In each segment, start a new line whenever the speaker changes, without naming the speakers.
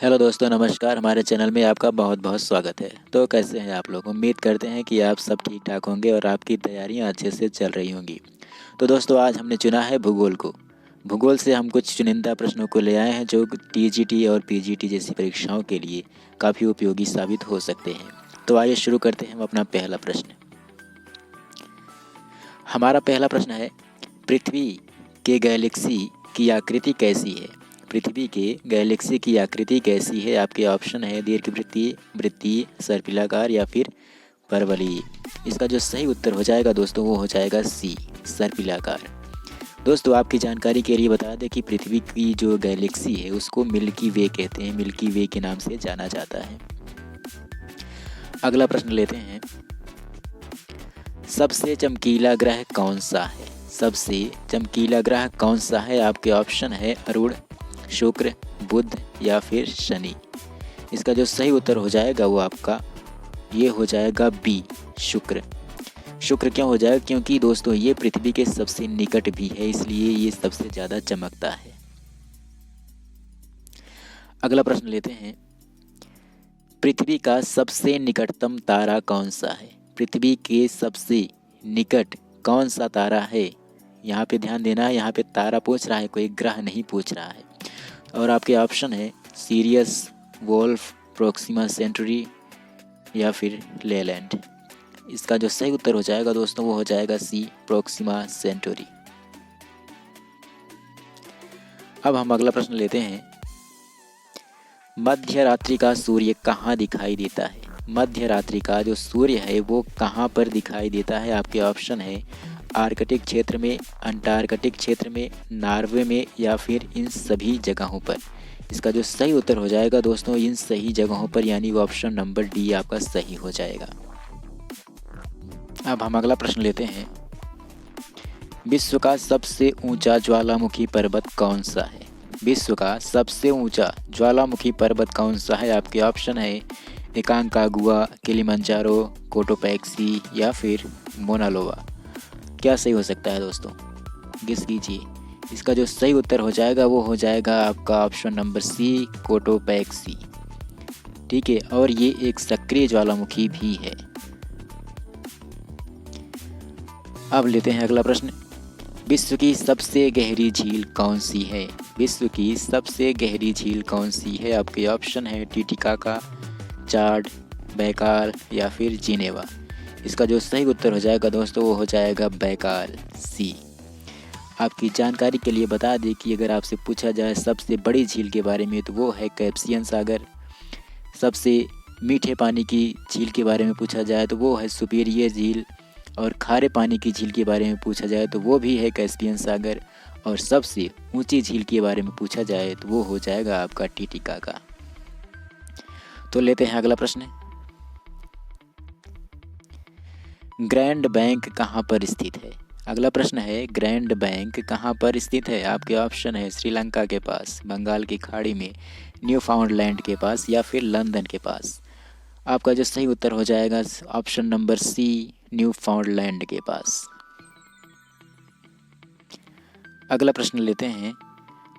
Hello दोस्तों, नमस्कार। हमारे चैनल में आपका बहुत बहुत स्वागत है। तो कैसे हैं आप लोग? उम्मीद करते हैं कि आप सब ठीक ठाक होंगे और आपकी तैयारियां अच्छे से चल रही होंगी। तो दोस्तों, आज हमने चुना है भूगोल को। भूगोल से हम कुछ चुनिंदा प्रश्नों को ले आए हैं जो टीजीटी और पीजीटी जैसी परीक्षाओं के लिए काफ़ी उपयोगी साबित हो सकते हैं। तो आइए शुरू करते हैं हम अपना पहला प्रश्न। हमारा पहला प्रश्न है, पृथ्वी के गैलेक्सी की आकृति कैसी है? पृथ्वी के गैलेक्सी की आकृति कैसी है? आपके ऑप्शन है दीर्घवृत्तीय, वृत्तीय, सर्पिलाकार या फिर परवलयी। इसका जो सही उत्तर हो जाएगा दोस्तों वो हो जाएगा सी, सर्पिलाकार। दोस्तों, आपकी जानकारी के लिए बता दें कि पृथ्वी की जो गैलेक्सी है उसको मिल्की वे कहते हैं। मिल्की वे के नाम से जाना जाता है। अगला प्रश्न लेते हैं, सबसे चमकीला ग्रह कौन सा है? सबसे चमकीला ग्रह कौन सा है? आपके ऑप्शन है अरुण, शुक्र, बुध या फिर शनि। इसका जो सही उत्तर हो जाएगा वो आपका ये हो जाएगा बी, शुक्र। शुक्र क्यों हो जाएगा? क्योंकि दोस्तों ये पृथ्वी के सबसे निकट भी है, इसलिए ये सबसे ज़्यादा चमकता है। अगला प्रश्न लेते हैं, पृथ्वी का सबसे निकटतम तारा कौन सा है? पृथ्वी के सबसे निकट कौन सा तारा है? यहाँ पे ध्यान देना है, यहाँ पे तारा पूछ रहा है, कोई ग्रह नहीं पूछ रहा है। और आपके ऑप्शन है सीरियस, वोल्फ, प्रोक्सिमा सेंटरी या फिर लेलैंड। इसका जो सही उत्तर हो जाएगा दोस्तों वो हो जाएगा सी, प्रोक्सिमा सेंटरी। अब हम अगला प्रश्न लेते हैं, मध्य रात्रि का सूर्य कहाँ दिखाई देता है? मध्य रात्रि का जो सूर्य है वो कहाँ पर दिखाई देता है? आपके ऑप्शन है आर्कटिक क्षेत्र में, अंटार्कटिक क्षेत्र में, नॉर्वे में या फिर इन सभी जगहों पर। इसका जो सही उत्तर हो जाएगा दोस्तों इन सही जगहों पर, यानी वो ऑप्शन नंबर डी आपका सही हो जाएगा। अब हम अगला प्रश्न लेते हैं, विश्व का सबसे ऊंचा ज्वालामुखी पर्वत कौन सा है? विश्व का सबसे ऊंचा ज्वालामुखी पर्वत कौन सा है? आपके ऑप्शन है एकांकागुआ, किलिमंजारो, कोटोपैक्सी या फिर मोनालोवा। क्या सही हो सकता है दोस्तों? गेस कीजिए। इसका जो सही उत्तर हो जाएगा वो हो जाएगा आपका ऑप्शन नंबर सी, कोटोपैक्सी। ठीक है, और ये एक सक्रिय ज्वालामुखी भी है। अब लेते हैं अगला प्रश्न, विश्व की सबसे गहरी झील कौन सी है? विश्व की सबसे गहरी झील कौन सी है? आपके ऑप्शन है टिटिकाका, चाड, बैकाल या फिर जिनेवा। इसका जो सही उत्तर हो जाएगा दोस्तों वो हो जाएगा बैकाल, सी। आपकी जानकारी के लिए बता दें कि अगर आपसे पूछा जाए सबसे बड़ी झील के बारे में तो वो है कैस्पियन सागर। सबसे मीठे पानी की झील के बारे में पूछा जाए तो वो है सुपीरियर झील। और खारे पानी की झील के बारे में पूछा जाए तो वो भी है कैस्पियन सागर। और सबसे ऊंची झील के बारे में पूछा जाए तो वो हो जाएगा आपका टिटिकाका। तो लेते हैं अगला प्रश्न, ग्रैंड बैंक कहाँ पर स्थित है? अगला प्रश्न है, ग्रैंड बैंक कहाँ पर स्थित है? आपके ऑप्शन है श्रीलंका के पास, बंगाल की खाड़ी में, न्यू फाउंडलैंड के पास या फिर लंदन के पास। आपका जो सही उत्तर हो जाएगा option number C, Newfoundland के पास। अगला प्रश्न लेते हैं,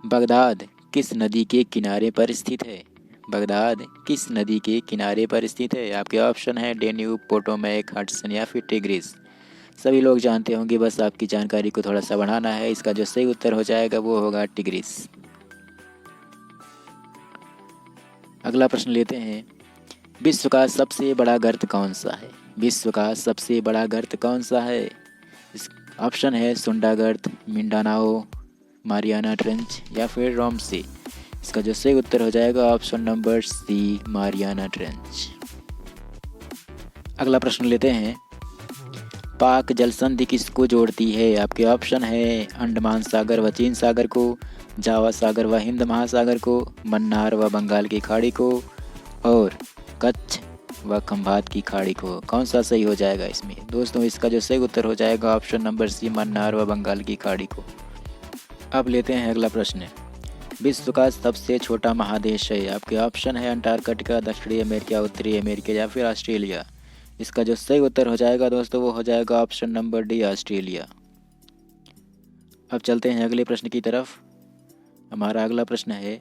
बगदाद किस नदी के किनारे पर स्थित है? बगदाद किस नदी के किनारे पर स्थित है? आपके ऑप्शन है डेन्यूब, पोटोमैक, हडसन या फिर टिग्रिस। सभी लोग जानते होंगे, बस आपकी जानकारी को थोड़ा सा बढ़ाना है। इसका जो सही उत्तर हो जाएगा वो होगा टिग्रिस। अगला प्रश्न लेते हैं, विश्व का सबसे बड़ा गर्त कौन सा है? विश्व का सबसे बड़ा गर्त कौन सा है? इस ऑप्शन है सुंडा गर्त, मिंडानाओ, मारियाना ट्रेंच या फिर रोमसे। इसका जो सही उत्तर हो जाएगा option number C, Mariana Trench. अगला प्रश्न लेते हैं, पाक जल संधि किसको जोड़ती है? आपके ऑप्शन है अंडमान सागर व चीन सागर को, जावा सागर व हिंद महासागर को, मन्नार व बंगाल की खाड़ी को और कच्छ व खंभात की खाड़ी को। कौन सा सही हो जाएगा इसमें? दोस्तों इसका जो सही उत्तर हो जाएगा ऑप्शन नंबर सी, मन्नार व बंगाल की खाड़ी को। अब लेते हैं अगला प्रश्न, विश्व का सबसे छोटा महादेश है? आपके ऑप्शन है अंटार्कटिका, दक्षिणी अमेरिका, उत्तरी अमेरिका या फिर ऑस्ट्रेलिया। इसका जो सही उत्तर हो जाएगा दोस्तों वो हो जाएगा ऑप्शन नंबर डी, ऑस्ट्रेलिया। अब चलते हैं अगले प्रश्न की तरफ। हमारा अगला प्रश्न है,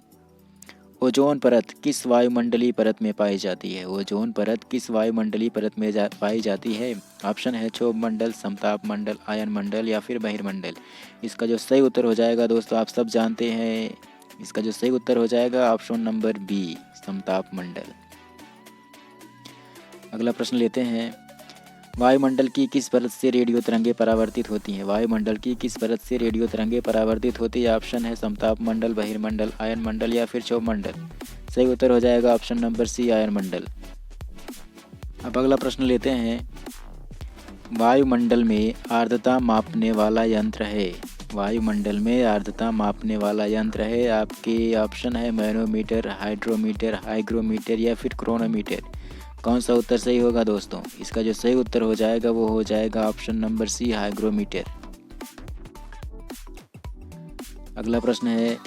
ओजोन परत किस वायुमंडलीय परत में पाई जाती है? ओजोन परत किस वायुमंडलीय परत में पाई जाती है? ऑप्शन है क्षोभ मंडल, समताप मंडल, आयन मंडल या फिर बहिर्मंडल। इसका जो सही उत्तर हो जाएगा दोस्तों, आप सब जानते हैं, इसका जो सही उत्तर हो जाएगा ऑप्शन नंबर बी, समताप मंडल। अगला प्रश्न लेते हैं, वायुमंडल की किस परत से रेडियो तरंगें परावर्तित होती हैं? वायुमंडल की किस परत से रेडियो तरंगें परावर्तित होती है? ऑप्शन है समताप मंडल, बहिर्मंडल, आयन मंडल या फिर क्षोभ मंडल। सही उत्तर हो जाएगा ऑप्शन नंबर सी, आयन मंडल। अब अगला प्रश्न लेते हैं, वायुमंडल में आर्द्रता मापने वाला यंत्र है। वायुमंडल में आर्द्रता मापने वाला यंत्र है। आपके ऑप्शन है मैनोमीटर, हाइड्रोमीटर, हाइग्रोमीटर या फिर क्रोनोमीटर। कौन सा उत्तर सही होगा दोस्तों? इसका जो सही उत्तर हो जाएगा वो हो जाएगा ऑप्शन नंबर सी, हाइग्रोमीटर। अगला प्रश्न है,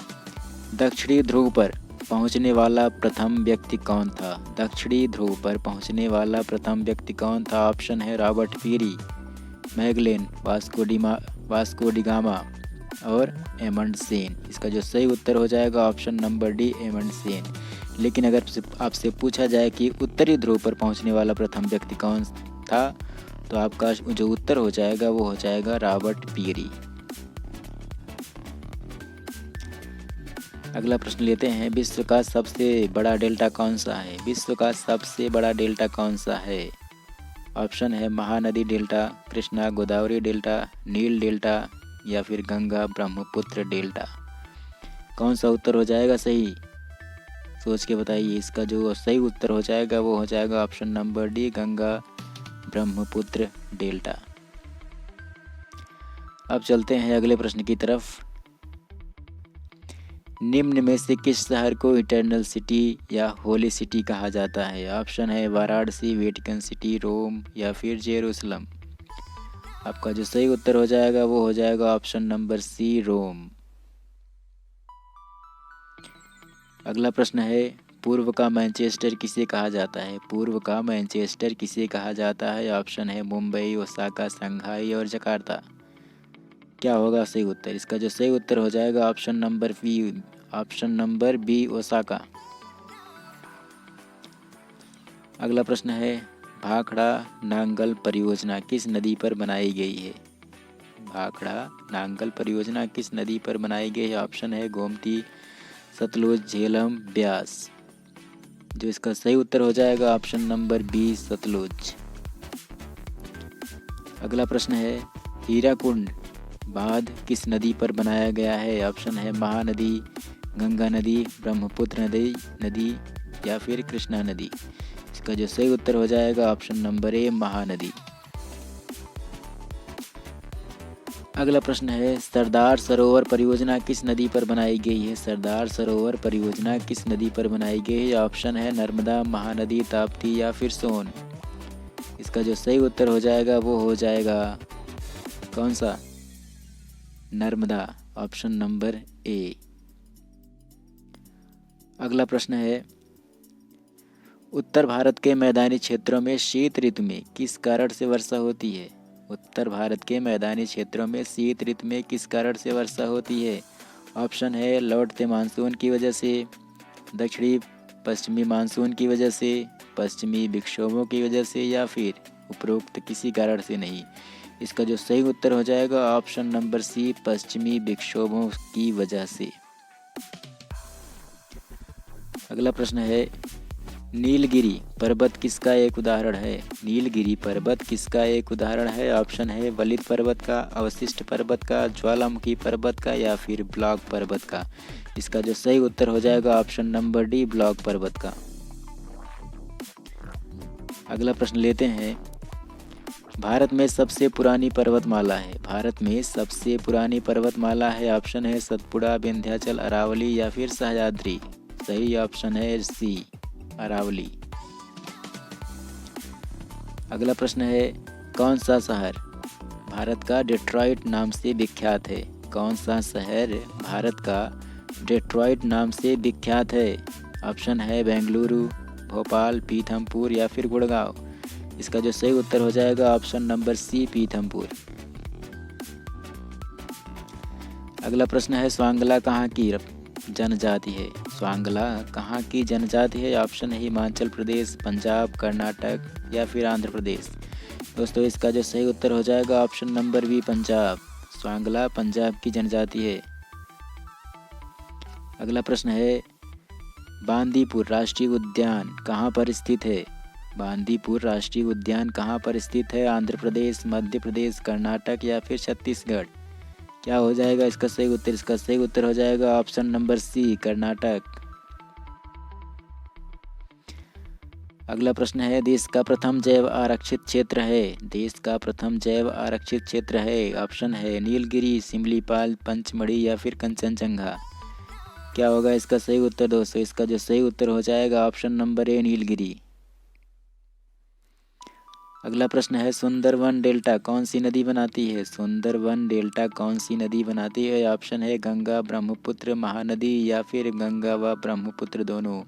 दक्षिणी ध्रुव पर पहुंचने वाला प्रथम व्यक्ति कौन था? दक्षिणी ध्रुव पर पहुंचने वाला प्रथम व्यक्ति कौन था? ऑप्शन है रॉबर्ट पीरी, मैगलेन, वास्को डी गामा और एमंड सेन। इसका जो सही उत्तर हो जाएगा option number D, Aemond Sen. लेकिन अगर आपसे पूछा जाए कि उत्तरी ध्रुव पर पहुंचने वाला प्रथम व्यक्ति कौन था, तो आपका जो उत्तर हो जाएगा वो हो जाएगा रॉबर्ट पीरी। अगला प्रश्न लेते हैं, विश्व का सबसे बड़ा डेल्टा कौन सा है? विश्व का सबसे बड़ा डेल्टा कौन सा है? ऑप्शन है महानदी डेल्टा, कृष्णा गोदावरी डेल्टा, नील डेल्टा या फिर गंगा ब्रह्मपुत्र डेल्टा। कौन सा उत्तर हो जाएगा सही? सोच के बताइए। इसका जो सही उत्तर हो जाएगा वो हो जाएगा option number D, Ganga Brahmaputra delta. अब चलते हैं अगले प्रश्न की तरफ। निम्न में से किस शहर को इटर्नल सिटी या होली सिटी कहा जाता है? ऑप्शन है वाराणसी, वेटिकन सिटी, रोम या फिर जेरूसलम। आपका जो सही उत्तर हो जाएगा वो हो जाएगा ऑप्शन नंबर सी, रोम। अगला प्रश्न है, पूर्व का मैनचेस्टर किसे कहा जाता है? पूर्व का मैनचेस्टर किसे कहा जाता है? ऑप्शन है मुंबई, ओसाका, शंघाई और जकार्ता। क्या होगा सही उत्तर? इसका जो सही उत्तर हो जाएगा ऑप्शन नंबर बी, ओसाका। अगला प्रश्न है, भाखड़ा नांगल परियोजना किस नदी पर बनाई गई है? भाखड़ा नांगल परियोजना किस नदी पर बनाई गई है? ऑप्शन है गोमती, सतलुज, झेलम, ब्यास। जो इसका सही उत्तर हो जाएगा ऑप्शन नंबर बी, सतलुज। अगला प्रश्न है, हीराकुंड बांध किस नदी पर बनाया गया है? ऑप्शन है महानदी, गंगा नदी, ब्रह्मपुत्र नदी या फिर कृष्णा नदी। इसका जो सही उत्तर हो जाएगा ऑप्शन नंबर ए, महानदी। अगला प्रश्न है, सरदार सरोवर परियोजना किस नदी पर बनाई गई है? सरदार सरोवर परियोजना किस नदी पर बनाई गई है? ऑप्शन है नर्मदा, महानदी, ताप्ती या फिर सोन। इसका जो सही उत्तर हो जाएगा वो हो जाएगा कौन सा? Narmada, option number A. अगला प्रश्न है, उत्तर भारत के मैदानी क्षेत्रों में शीत ऋतु में किस कारण से वर्षा होती है? उत्तर भारत के मैदानी क्षेत्रों में शीत ऋतु में किस कारण से वर्षा होती है? ऑप्शन है लौटते मानसून की वजह से, दक्षिणी पश्चिमी मानसून की वजह से, पश्चिमी विक्षोभों की वजह से या फिर उपरोक्त किसी कारण से नहीं। इसका जो सही उत्तर हो जाएगा ऑप्शन नंबर सी, पश्चिमी विक्षोभों की वजह से। अगला प्रश्न है, नीलगिरी पर्वत किसका एक उदाहरण है? नीलगिरी पर्वत किसका एक उदाहरण है? ऑप्शन है वलित पर्वत का, अवशिष्ट पर्वत का, ज्वालामुखी पर्वत का या फिर ब्लॉक पर्वत का। इसका जो सही उत्तर हो जाएगा ऑप्शन नंबर डी, ब्लॉक पर्वत का। अगला प्रश्न लेते हैं, भारत में सबसे पुरानी पर्वतमाला है? भारत में सबसे पुरानी पर्वतमाला है। ऑप्शन है सतपुड़ा, विंध्याचल, अरावली या फिर सह्याद्री। सही ऑप्शन है सी, अरावली। अगला प्रश्न है, कौन सा शहर भारत का डेट्रॉइट नाम से विख्यात है? कौन सा शहर भारत का डेट्रॉइट नाम से विख्यात है? ऑप्शन है बेंगलुरु, भोपाल, पीथमपुर या फिर गुड़गांव। इसका जो सही उत्तर हो जाएगा ऑप्शन नंबर सी, पीथमपुर। अगला प्रश्न है, स्वांगला कहाँ की जनजाति है? स्वांगला कहाँ की जनजाति है? ऑप्शन है हिमाचल प्रदेश, पंजाब, कर्नाटक या फिर आंध्र प्रदेश। दोस्तों इसका जो सही उत्तर हो जाएगा option number B, Punjab. Swangla Punjab की जनजाति है। अगला प्रश्न है, बांदीपुर राष्ट्रीय उद्यान कहाँ पर स्थित है? बांदीपुर राष्ट्रीय उद्यान कहाँ पर स्थित है? आंध्र प्रदेश, मध्य प्रदेश, कर्नाटक या फिर छत्तीसगढ़। क्या हो जाएगा इसका सही उत्तर? इसका सही उत्तर हो जाएगा ऑप्शन नंबर सी, कर्नाटक। अगला प्रश्न है, देश का प्रथम जैव आरक्षित क्षेत्र है। देश का प्रथम जैव आरक्षित क्षेत्र है। ऑप्शन है नीलगिरी, सिमलीपाल, पंचमढ़ी या फिर कंचनजंगा। क्या होगा इसका सही उत्तर? दोस्तों इसका जो सही उत्तर हो जाएगा ऑप्शन नंबर ए, नीलगिरी। अगला प्रश्न है, सुंदरवन डेल्टा कौन सी नदी बनाती है? सुंदरवन डेल्टा कौन सी नदी बनाती है? ऑप्शन है गंगा, ब्रह्मपुत्र, महानदी या फिर गंगा व ब्रह्मपुत्र दोनों।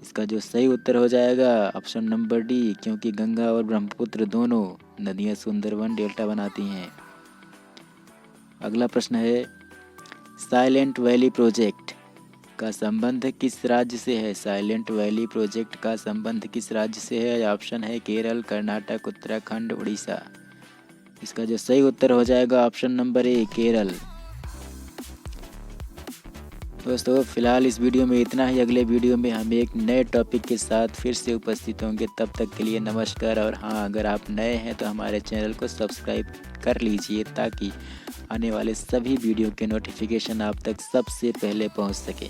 इसका जो सही उत्तर हो जाएगा ऑप्शन नंबर डी, क्योंकि गंगा और ब्रह्मपुत्र दोनों नदियां सुंदरवन डेल्टा बनाती हैं। अगला प्रश्न है, साइलेंट वैली प्रोजेक्ट का संबंध किस राज्य से है? साइलेंट वैली प्रोजेक्ट का संबंध किस राज्य से है? ऑप्शन है केरल, कर्नाटक, उत्तराखंड, उड़ीसा। इसका जो सही उत्तर हो जाएगा ऑप्शन नंबर ए, केरल। दोस्तों फिलहाल इस वीडियो में इतना ही। अगले वीडियो में हम एक नए टॉपिक के साथ फिर से उपस्थित होंगे। तब तक के लिए नमस्कार। और हाँ, अगर आप नए हैं तो हमारे चैनल को सब्सक्राइब कर लीजिए ताकि आने वाले सभी वीडियो के नोटिफिकेशन आप तक सबसे पहले पहुंच सके।